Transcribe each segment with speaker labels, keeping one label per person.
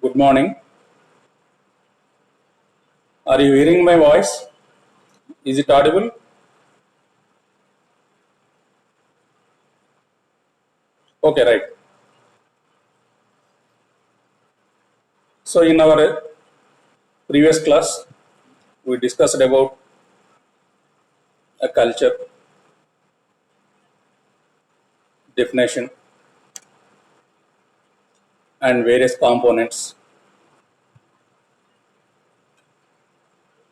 Speaker 1: Good morning. Are you hearing my voice? Is it audible? Okay, right. So in our previous class, we discussed about a culture, definition, and various components,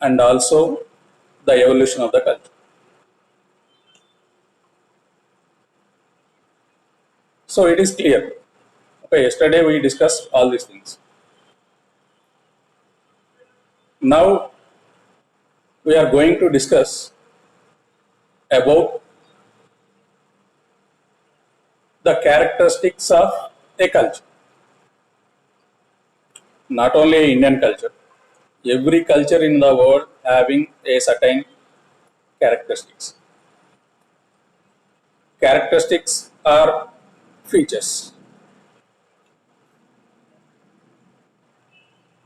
Speaker 1: and also the evolution of the culture. So it is clear. Okay, yesterday we discussed all these things. Now we are going to discuss about the characteristics of a culture. Not only Indian culture, every culture in the world having a certain characteristics. Characteristics are features.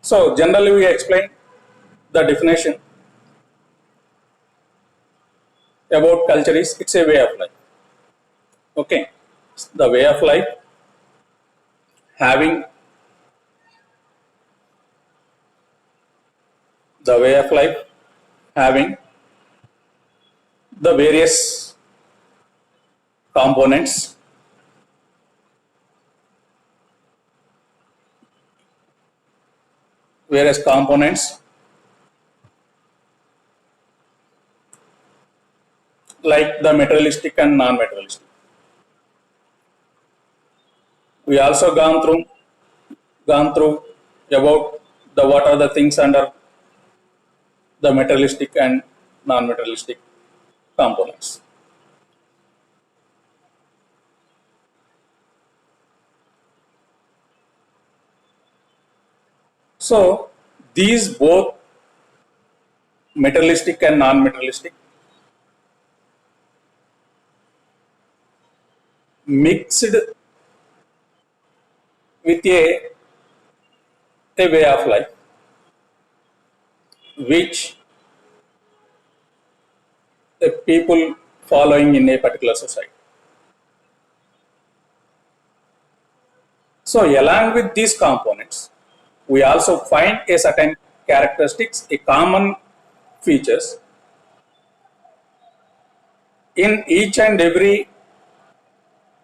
Speaker 1: So generally we explain the definition about culture is it's a way of life. Okay, the way of life having the way of life having the various components like the materialistic and non-materialistic. We also gone through about the what are the things under the materialistic and non-materialistic components. So these both materialistic and non-materialistic mixed with a way of life which the people following in a particular society. So along with these components, we also find a certain characteristics, a common features in each and every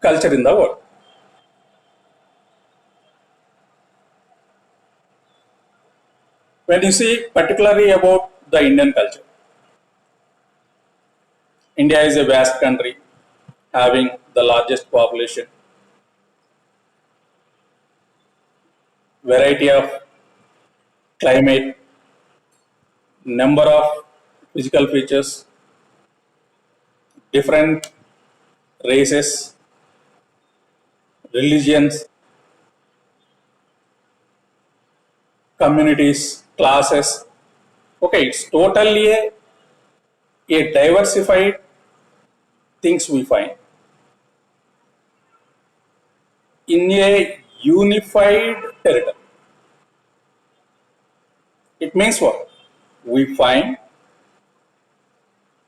Speaker 1: culture in the world. When you see particularly about the Indian culture, India is a vast country having the largest population, variety of climate, number of physical features, different races, religions, communities, classes. Okay, it's totally a diversified things we find in a unified territory. It means what? We find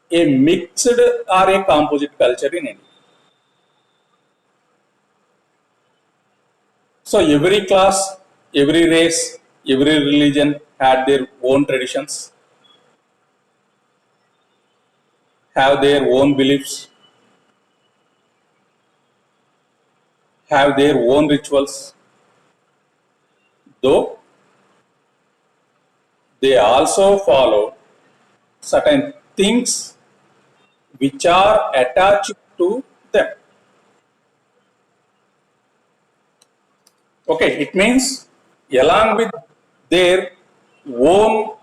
Speaker 1: a mixed or a composite culture in India. So every class, every race, every religion had their own traditions, have their own beliefs, have their own rituals, though they also follow certain things which are attached to them. Okay, it means along with their own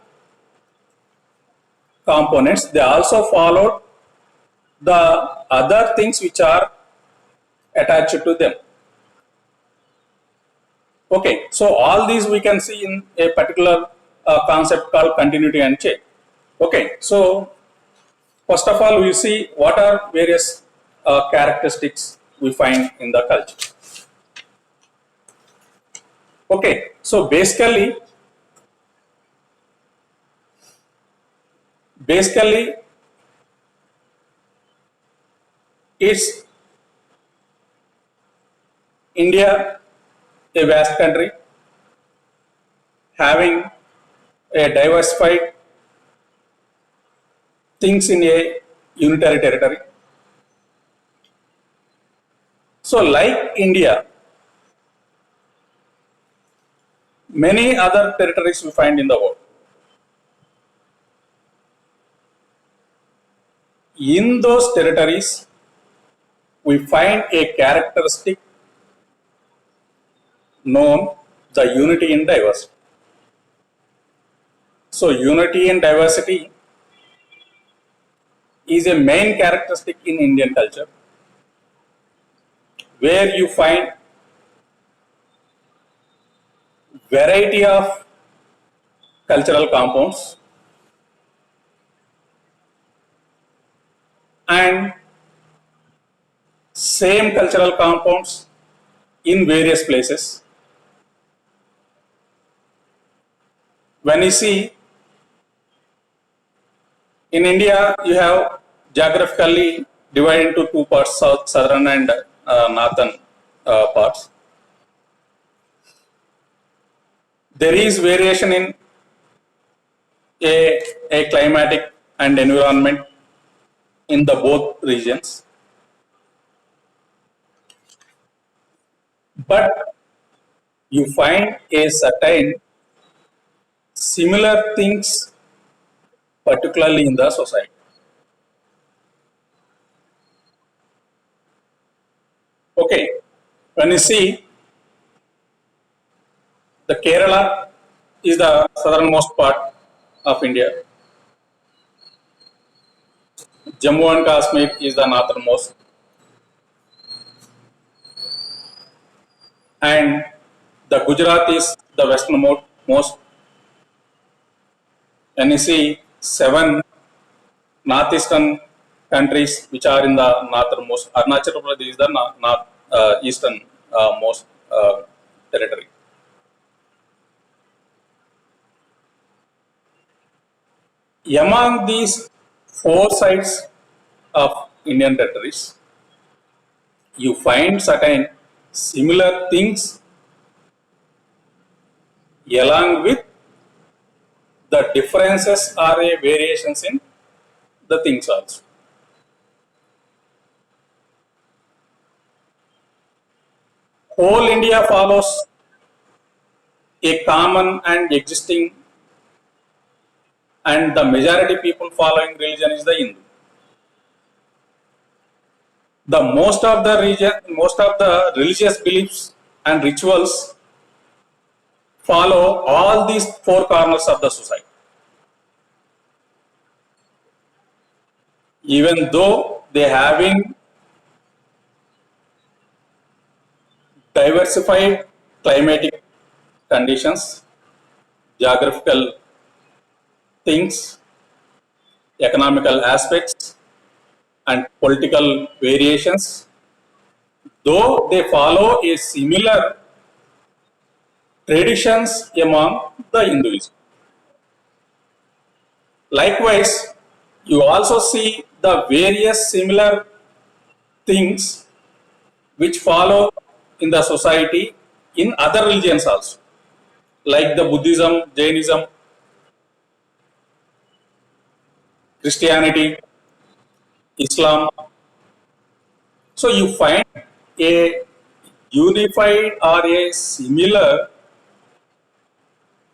Speaker 1: components, they also followed the other things which are attached to them. Okay, so all these we can see in a particular concept called continuity and change. Okay, so first of all, we see what are various characteristics we find in the culture. Okay, so basically it's India, a vast country having a diversified things in a unitary territory. So like India, many other territories we find in the world. In those territories, we find a characteristic known the unity in diversity. So unity in diversity is a main characteristic in Indian culture, where you find variety of cultural compounds and same cultural compounds in various places. When you see in India, you have geographically divided into two parts, southern and northern parts. There is variation in a climatic and environment in the both regions, but you find a certain similar things, particularly in the society. Okay, when you see the Kerala is the southernmost part of India, Jammu and Kashmir is the northernmost, and the Gujarat is the westernmost. And you see seven northeastern countries which are in the northernmost. Arunachal Pradesh is the eastern most territory. Among these four sides of Indian territories, you find certain similar things along with the differences or variations in the things also. Whole India follows a common and existing, and the majority people following religion is the Hindu. The most of the religious beliefs and rituals follow all these four corners of the society. Even though they having diversified climatic conditions, geographical things, economical aspects, and political variations, though they follow a similar traditions among the Hinduism. Likewise, you also see the various similar things which follow in the society in other religions also, like the Buddhism, Jainism, Christianity, Islam. So you find a unified or a similar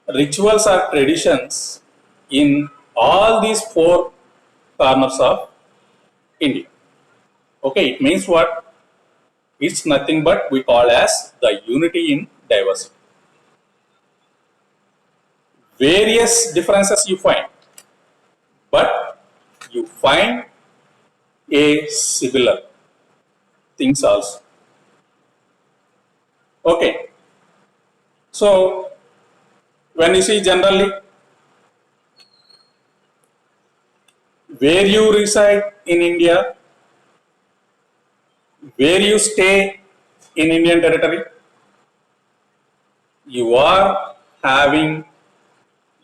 Speaker 1: rituals or traditions in all these four corners of India. Okay, it means what? It's nothing but we call as the unity in diversity. Various differences you find, but you find a similar things also. Okay, so when you see generally where you reside in India, where you stay in Indian territory, you are having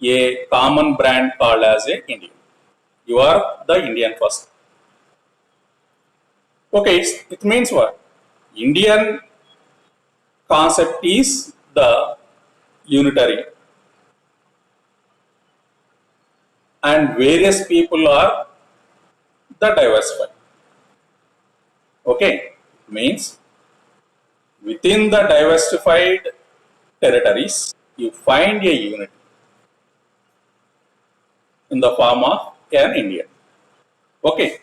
Speaker 1: a common brand called as a Indian. You are the Indian first. Okay, it means what? Indian concept is the unitary, and various people are the diversified. Okay, means within the diversified territories, you find a unity in the form of an Indian. Okay,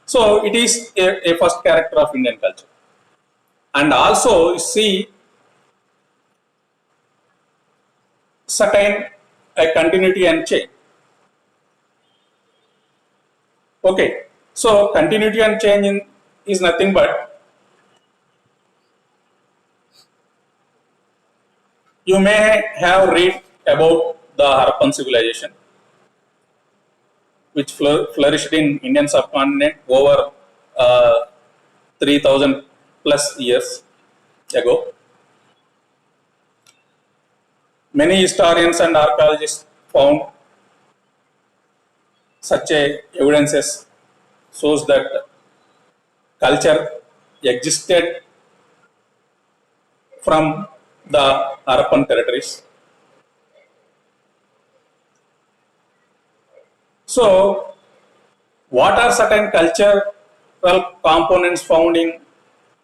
Speaker 1: so it is a first character of Indian culture. And also, you see certain a continuity and change. Okay, so continuity and change is nothing but you may have read about the Harappan civilization, which flourished in Indian subcontinent over 3000 plus years ago. Many historians and archaeologists found such a evidences shows that culture existed from the Harappan territories. So, what are certain cultural components found in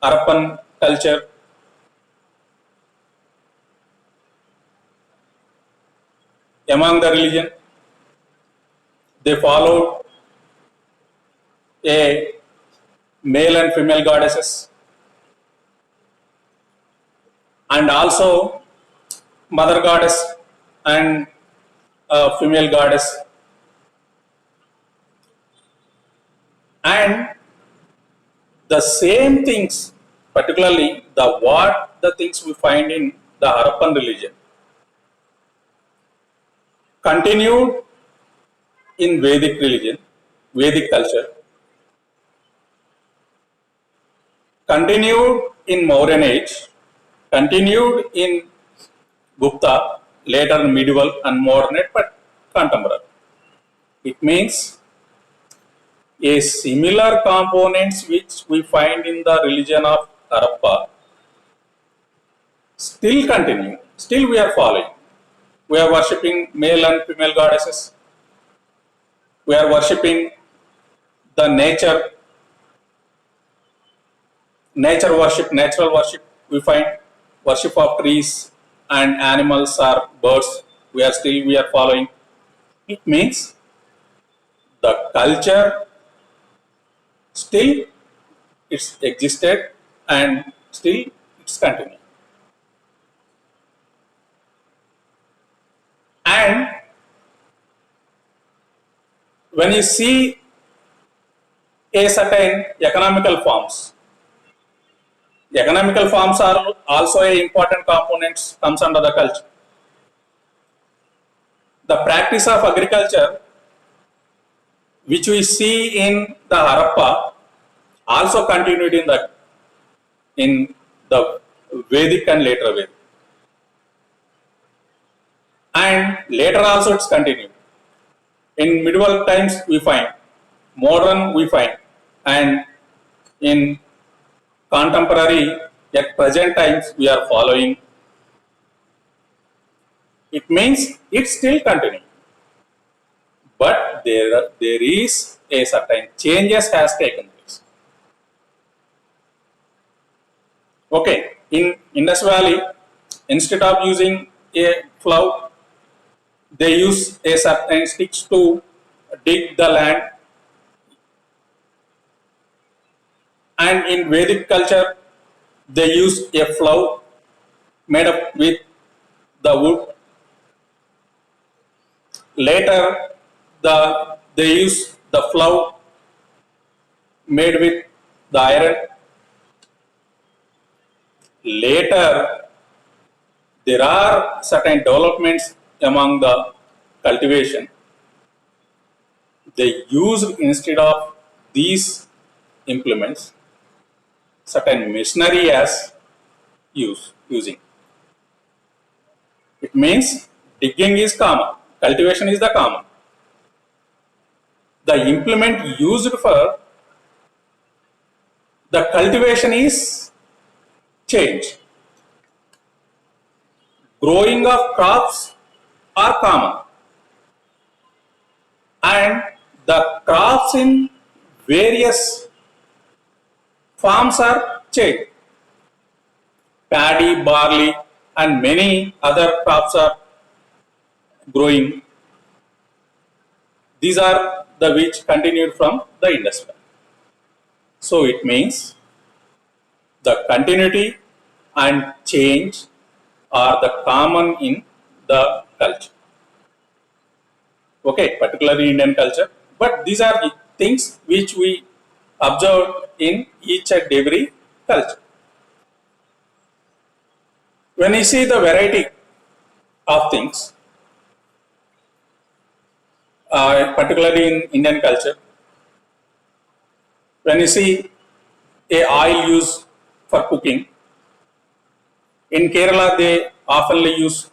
Speaker 1: Harappan culture? Among the religion, they followed a male and female goddesses, and also mother goddess and female goddess, and the same things, particularly the things we find in the Harappan religion, continued in Vedic religion, Vedic culture, continued in Mauryan age, continued in Gupta, later medieval and modern, but contemporary. It means a similar components which we find in the religion of Harappa still continue. Still we are following. We are worshipping male and female goddesses. We are worshipping the nature worship, natural worship. We find worship of trees and animals or birds. We are following. It means the culture still it's existed and still it's continuing. And when you see a certain economical forms, the economical forms are also a important components comes under the culture. The practice of agriculture, which we see in the Harappa, also continued in the Vedic and later Vedic. And later also it's continued. In medieval times we find, modern we find, and in contemporary at present times we are following. It means it's still continuing. But there is a certain changes has taken place. Okay, in Indus Valley, instead of using a plough, they use a certain sticks to dig the land. And in Vedic culture, they use a plough made up with the wood. Later, they use the plough made with the iron. Later, there are certain developments among the cultivation. They use instead of these implements certain machinery as using. It means digging is common, cultivation is the common. The implement used for the cultivation is change. Growing of crops are common, and the crops in various farms are changed. Paddy, barley, and many other crops are growing. These are the which continued from the Indus Valley. So it means the continuity and change are the common in the culture. Okay, particularly Indian culture. But these are the things which we observe in each and every culture. When you see the variety of things, particularly in Indian culture, when you see a oil used for cooking, in Kerala they oftenly use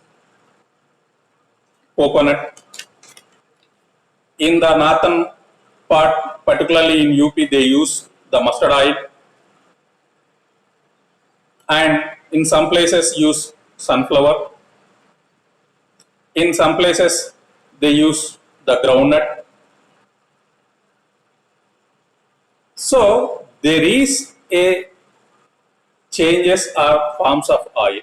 Speaker 1: coconut. In the northern part, particularly in UP, they use the mustard oil, and in some places use sunflower. In some places they use the groundnut. So there is a changes or forms of oil,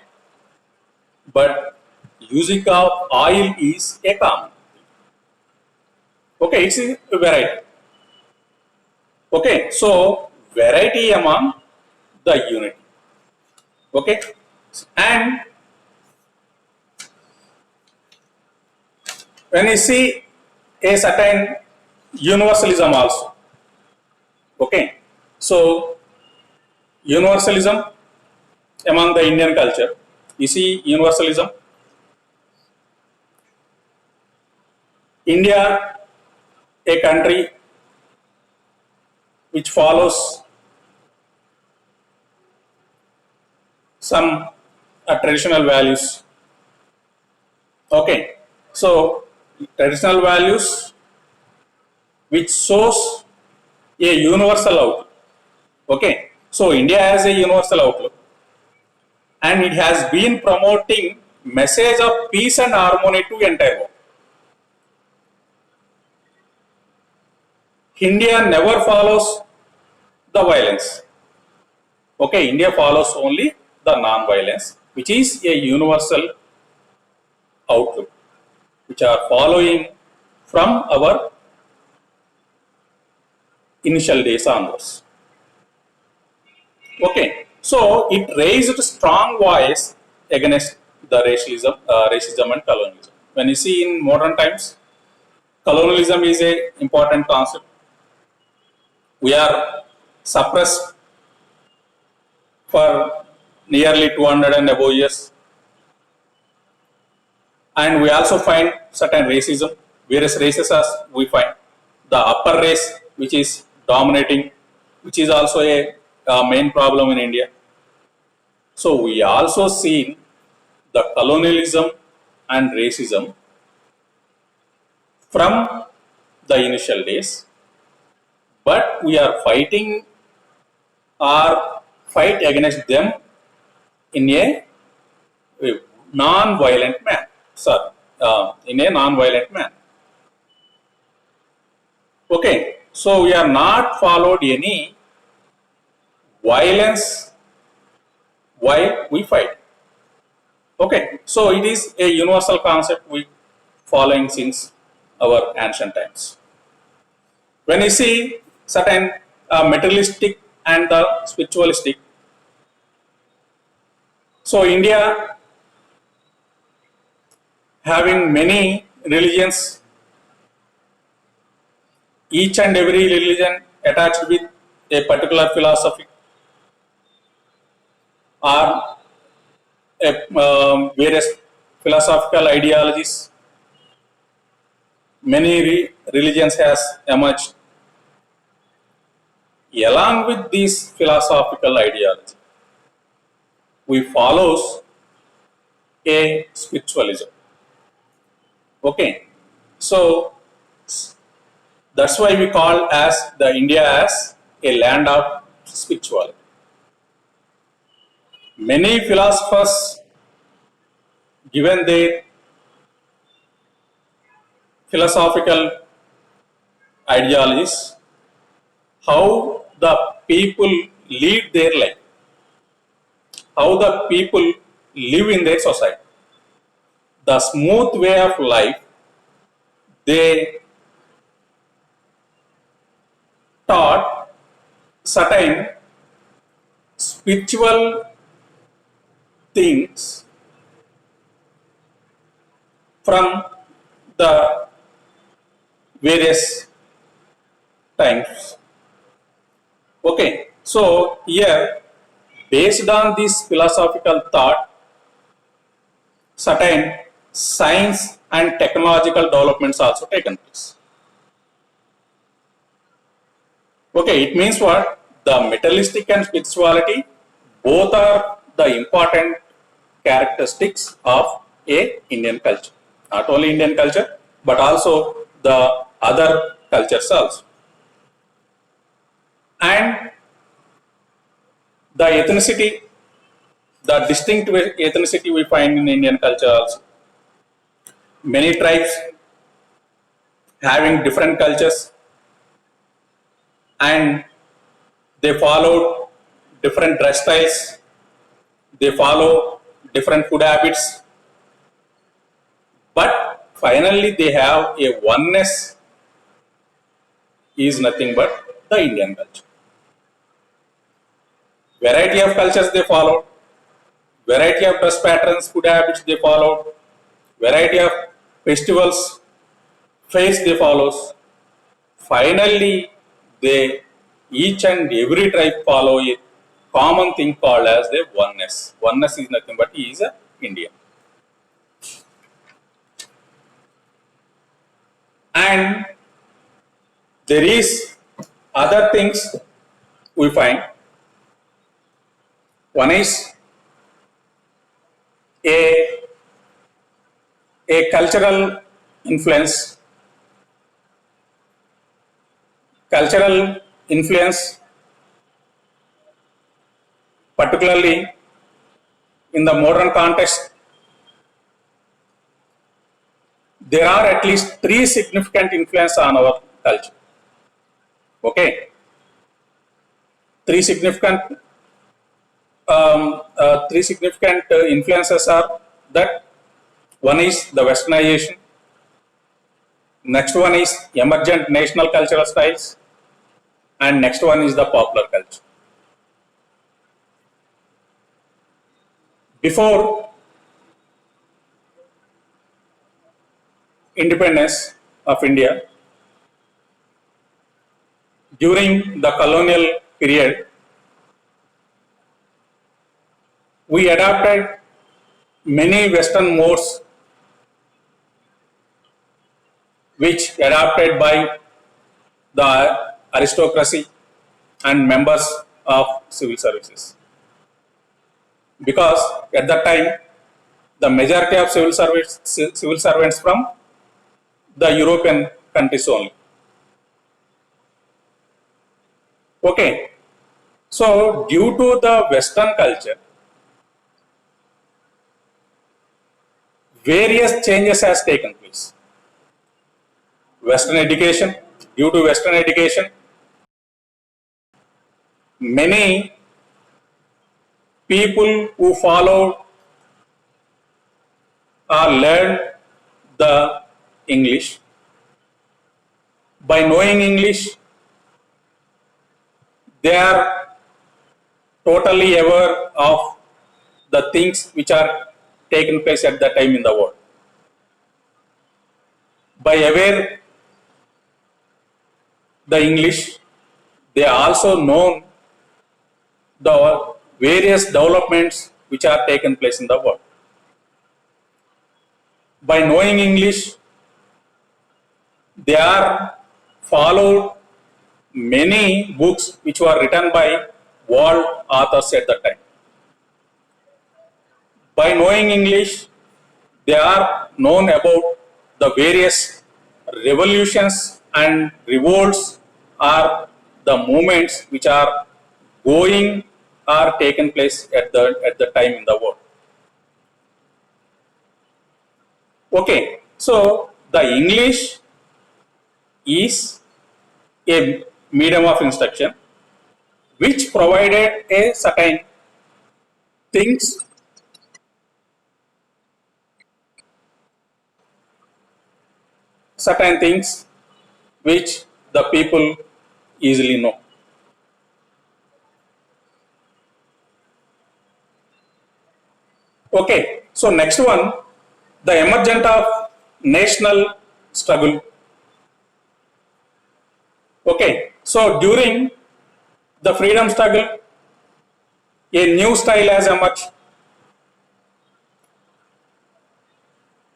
Speaker 1: but using of oil is a common. Okay, it's a variety. Okay, so variety among the unity. Okay, and when you see a certain universalism also. Okay, so universalism among the Indian culture, you see universalism. India, a country which follows some traditional values. Okay, so traditional values which shows a universal outlook. Okay, so India has a universal outlook, and it has been promoting message of peace and harmony to entire world. India never follows the violence. Okay, India follows only the non-violence, which is a universal outlook, which are following from our initial days onwards. Okay, so it raised strong voice against the racism and colonialism. When you see in modern times, colonialism is a important concept. We are suppressed for nearly 200 and above years, and we also find certain racism. Various races as we find the upper race, which is dominating, which is also a main problem in India. So we also see the colonialism and racism from the initial days, but we are fighting or fight against them in a non-violent manner. Sorry, in a non-violent manner. Okay, so we are not followed any violence while we fight. Okay, so it is a universal concept we following since our ancient times. When you see certain materialistic and the spiritualistic, so India having many religions, each and every religion attached with a particular philosophy or various philosophical ideologies. Many religions has emerged. Along with these philosophical ideology, we follows a spiritualism. Okay, so that's why we call as the India as a land of spirituality. Many philosophers, given their philosophical ideologies, how the people lead their life, how the people live in their society, the smooth way of life they taught certain spiritual things from the various times. Okay, so here, based on this philosophical thought, certain science and technological developments also taken place. Okay, it means what? The materialistic and spirituality both are the important characteristics of a Indian culture. Not only Indian culture, but also the other cultures also. And the ethnicity, the distinct ethnicity we find in Indian culture also. Many tribes having different cultures and they followed different dress styles, they follow different food habits, but finally they have a oneness is nothing but the Indian culture. Variety of cultures they followed, variety of dress patterns, food habits they followed, variety of festivals, faiths they follows. Finally, they each and every tribe follow a common thing called as the oneness. Oneness is nothing but he is a Indian. And there is other things we find. One is a, a cultural influence. Cultural influence, particularly in the modern context, there are at least three significant influences on our culture. Okay, three significant influences are that one is the westernization, next one is emergent national cultural styles, and next one is the popular culture. Before independence of India, during the colonial period, we adopted many Western modes which adopted by the aristocracy and members of civil services. Because at that time, the majority of civil servants from the European countries only. Okay, so due to the Western culture, various changes has taken place. Western education, due to Western education, many people who followed or learned the English. By knowing English, they are totally aware of the things which are taking place at that time in the world. By aware the English, they also know the various developments which are taking place in the world. By knowing English, they are followed many books which were written by world authors at that time. By knowing English, they are known about the various revolutions and revolts or the movements which are going or taken place at the time in the world. Okay, so the English is a medium of instruction which provided a things certain things which the people easily know. Okay, so next one, the emergent of national struggle. Okay, so during the freedom struggle, a new style has emerged,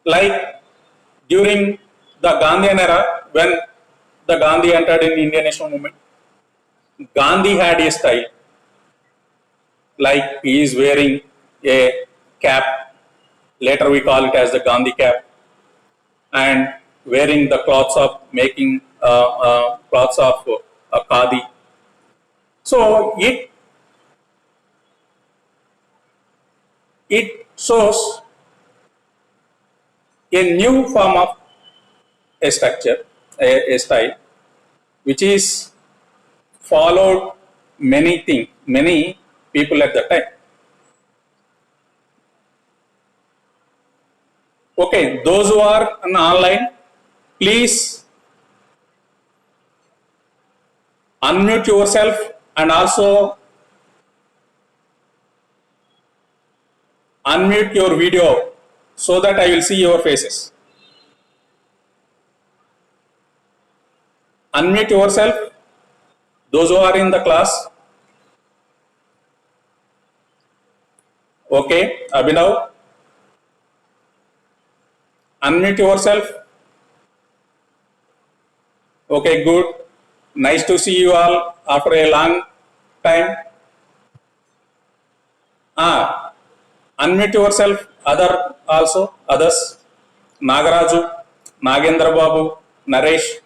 Speaker 1: like during the Gandhian era, when the Gandhi entered in Indian national movement. Gandhi had a style, like he is wearing a cap, later we call it as the Gandhi cap, and wearing the cloths of making cloths of khadi. So it shows a new form of a structure, a style, which is followed many people at the time. Okay, those who are online, please unmute yourself and also unmute your video so that I will see your faces. Unmute yourself, those who are in the class. Okay, Abhinav, unmute yourself. Okay, good. Nice to see you all after a long time. Unmute yourself, others. Nagaraju, Nagendra Babu, Naresh.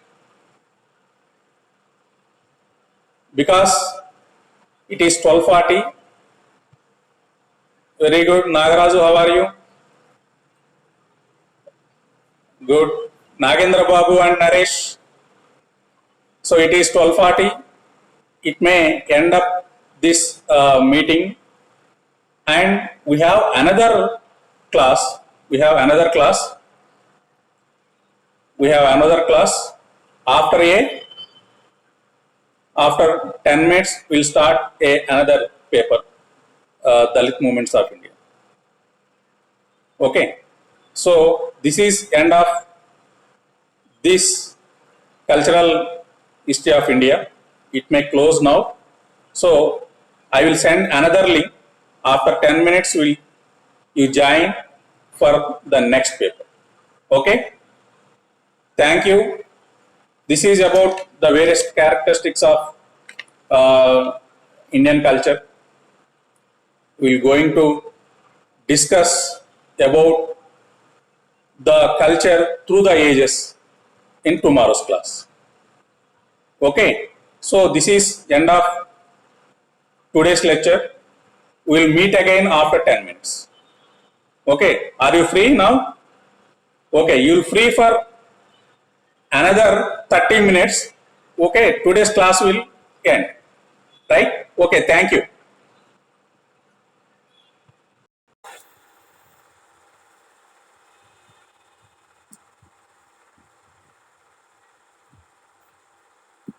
Speaker 1: Because it is 12:40. Very good. Nagaraju, how are you? Good. Nagendra Babu and Naresh. So it is 12:40. It may end up this meeting, and we have another class. After 10 minutes, we'll start another paper, Dalit Movements of India. Okay. So this is end of this cultural history of India. It may close now. So I will send another link. After 10 minutes, you join for the next paper. Okay. Thank you. This is about the various characteristics of Indian culture. We are going to discuss about the culture through the ages in tomorrow's class. Okay. So this is end of today's lecture. We will meet again after 10 minutes. Okay. Are you free now? Okay. You will free for another 30 minutes. Okay. Today's class will end. Right? Okay. Thank you.